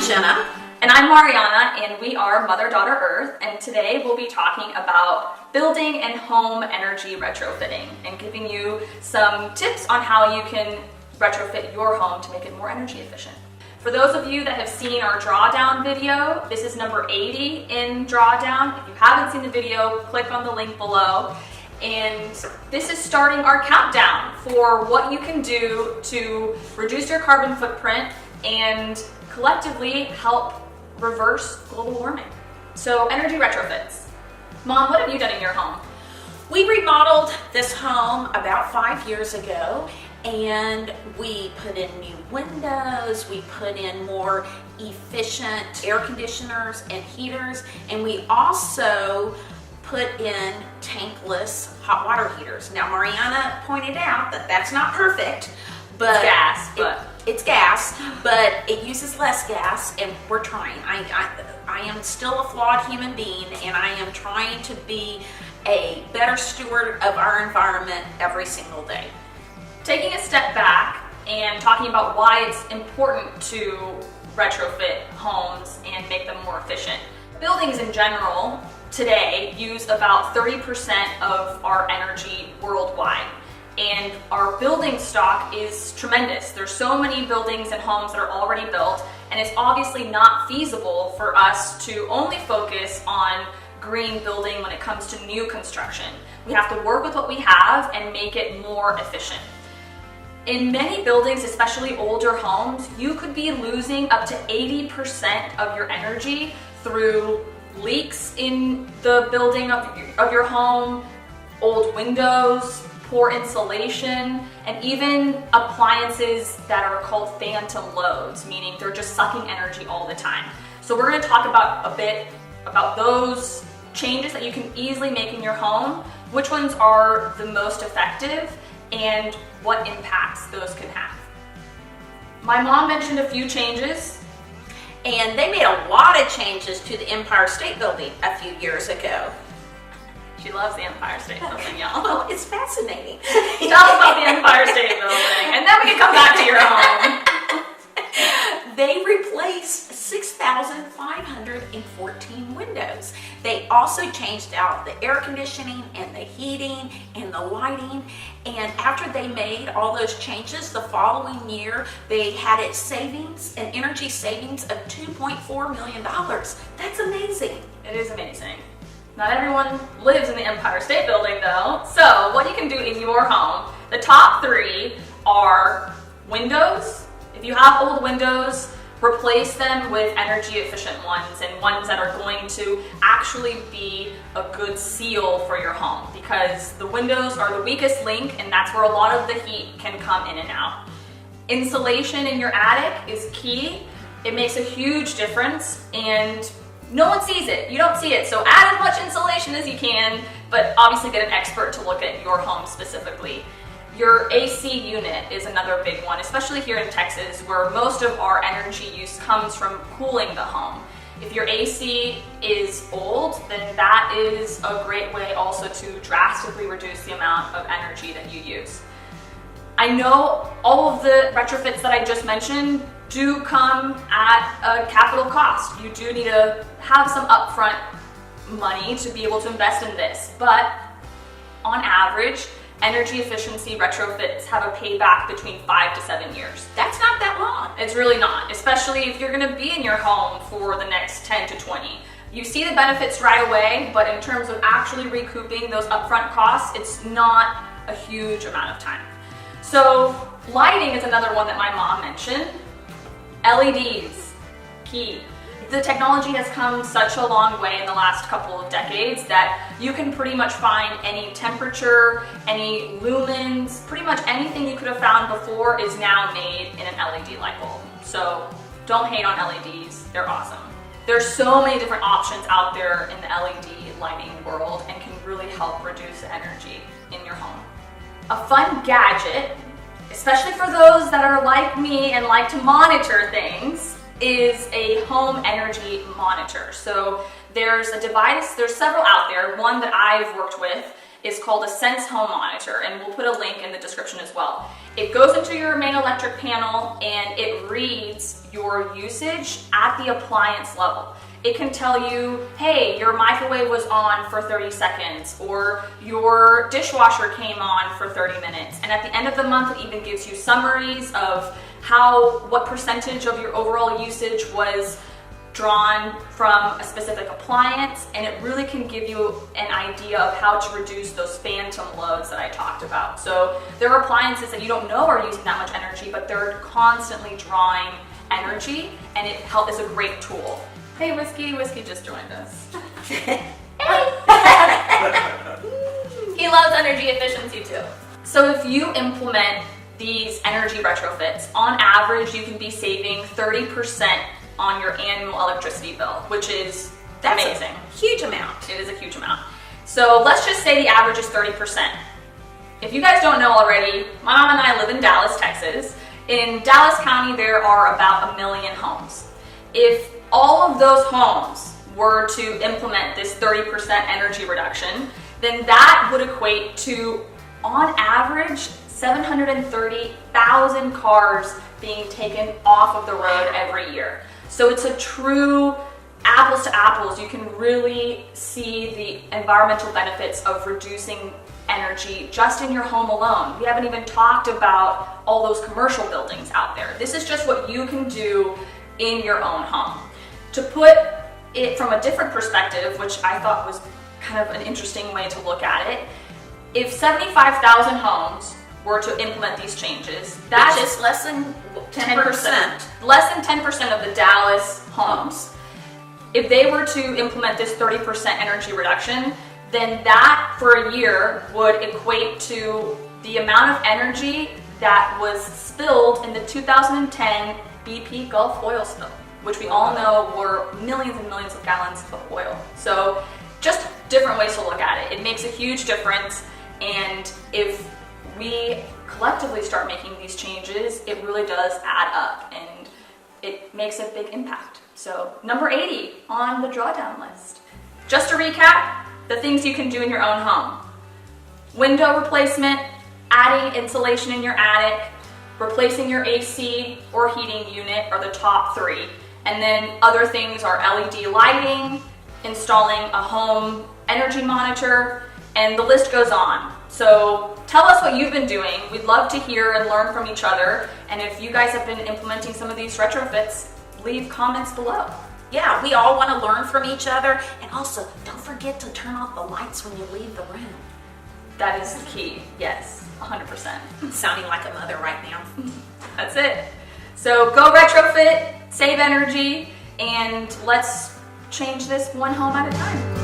Jenna. And I'm Mariana, and we are Mother Daughter Earth, and today we'll be talking about building and home energy retrofitting and giving you some tips on how you can retrofit your home to make it more energy efficient. For those of you that have seen our drawdown video, this is number 80 in drawdown. If you haven't seen the video, click on the link below. And this is starting our countdown for what you can do to reduce your carbon footprint and collectively help reverse global warming. So energy retrofits. Mom, what have you done in your home? We remodeled this home about 5 years ago, and we put in new windows, we put in more efficient air conditioners and heaters, and we also put in tankless hot water heaters. Now, Mariana pointed out that that's not perfect, but it's gas, but it uses less gas, and we're trying. I am still a flawed human being, and I am trying to be a better steward of our environment every single day. Taking a step back and talking about why it's important to retrofit homes and make them more efficient. Buildings in general today use about 30% of our energy worldwide. And our building stock is tremendous. There's so many buildings and homes that are already built, and it's obviously not feasible for us to only focus on green building when it comes to new construction. We have to work with what we have and make it more efficient. In many buildings, especially older homes, you could be losing up to 80% of your energy through leaks in the building of your home, old windows, poor insulation, and even appliances that are called phantom loads, meaning they're just sucking energy all the time. So we're going to talk about a bit about those changes that you can easily make in your home, which ones are the most effective, and what impacts those can have. My mom mentioned a few changes. And they made a lot of changes to the Empire State Building a few years ago. She loves the Empire State Building, y'all. Oh, it's fascinating. Tell us about the Empire State Building, and then we can come back to your home. They replaced 6,514 windows. They also changed out the air conditioning and the heating and the lighting. And after they made all those changes, the following year, they had its savings, an energy savings of $2.4 million. That's amazing. It is amazing. Not everyone lives in the Empire State Building though. So what you can do in your home, the top 3 are windows. If you have old windows, replace them with energy efficient ones, and ones that are going to actually be a good seal for your home, because the windows are the weakest link, and that's where a lot of the heat can come in and out. Insulation in your attic is key. It makes a huge difference, and no one sees it. You don't see it. So add as much insulation as you can, but obviously get an expert to look at your home specifically. Your AC unit is another big one, especially here in Texas, where most of our energy use comes from cooling the home. If your AC is old, then that is a great way also to drastically reduce the amount of energy that you use. I know all of the retrofits that I just mentioned do come at a capital cost. You do need to have some upfront money to be able to invest in this, but on average, energy efficiency retrofits have a payback between 5 to 7 years. That's not that long. It's really not, especially if you're going to be in your home for the next 10 to 20. You see the benefits right away, but in terms of actually recouping those upfront costs, it's not a huge amount of time. So lighting is another one that my mom mentioned. LEDs, key. The technology has come such a long way in the last couple of decades that you can pretty much find any temperature, any lumens, pretty much anything you could have found before is now made in an LED light bulb. So don't hate on LEDs, they're awesome. There's so many different options out there in the LED lighting world and can really help reduce the energy in your home. A fun gadget, especially for those that are like me and like to monitor things, is a home energy monitor. So there's a device, there's several out there. One that I've worked with is called a Sense Home Monitor, and we'll put a link in the description as well. It goes into your main electric panel and it reads your usage at the appliance level. It can tell you, hey, your microwave was on for 30 seconds, or your dishwasher came on for 30 minutes. And at the end of the month, it even gives you summaries of what percentage of your overall usage was drawn from a specific appliance, and it really can give you an idea of how to reduce those phantom loads that I talked about. So there are appliances that you don't know are using that much energy, but they're constantly drawing energy, and it is a great tool. Hey, Whiskey just joined us. He loves energy efficiency too. So if you implement these energy retrofits, on average, you can be saving 30% on your annual electricity bill, which is amazing. A huge amount. It is a huge amount. So let's just say the average is 30%. If you guys don't know already, my mom and I live in Dallas, Texas. In Dallas County, there are about 1 million homes. If all of those homes were to implement this 30% energy reduction, then that would equate to, on average, 730,000 cars being taken off of the road every year. So it's a true apples to apples. You can really see the environmental benefits of reducing energy just in your home alone. We haven't even talked about all those commercial buildings out there. This is just what you can do in your own home. To put it from a different perspective, which I thought was kind of an interesting way to look at it, if 75,000 homes were to implement these changes, that's just less than 10%. Less than 10% of the Dallas homes. If they were to implement this 30% energy reduction, then that for a year would equate to the amount of energy that was spilled in the 2010 BP Gulf oil spill, which we all know were millions and millions of gallons of oil. So just different ways to look at it. It makes a huge difference, and if we collectively start making these changes, it really does add up and it makes a big impact. So number 80 on the drawdown list. Just to recap, the things you can do in your own home. Window replacement, adding insulation in your attic, replacing your AC or heating unit are the top 3. And then other things are LED lighting, installing a home energy monitor, and the list goes on. So tell us what you've been doing. We'd love to hear and learn from each other. And if you guys have been implementing some of these retrofits, leave comments below. Yeah, we all want to learn from each other. And also, don't forget to turn off the lights when you leave the room. That is the key. Yes, 100%. Sounding like a mother right now. That's it. So go retrofit, save energy, and let's change this one home at a time.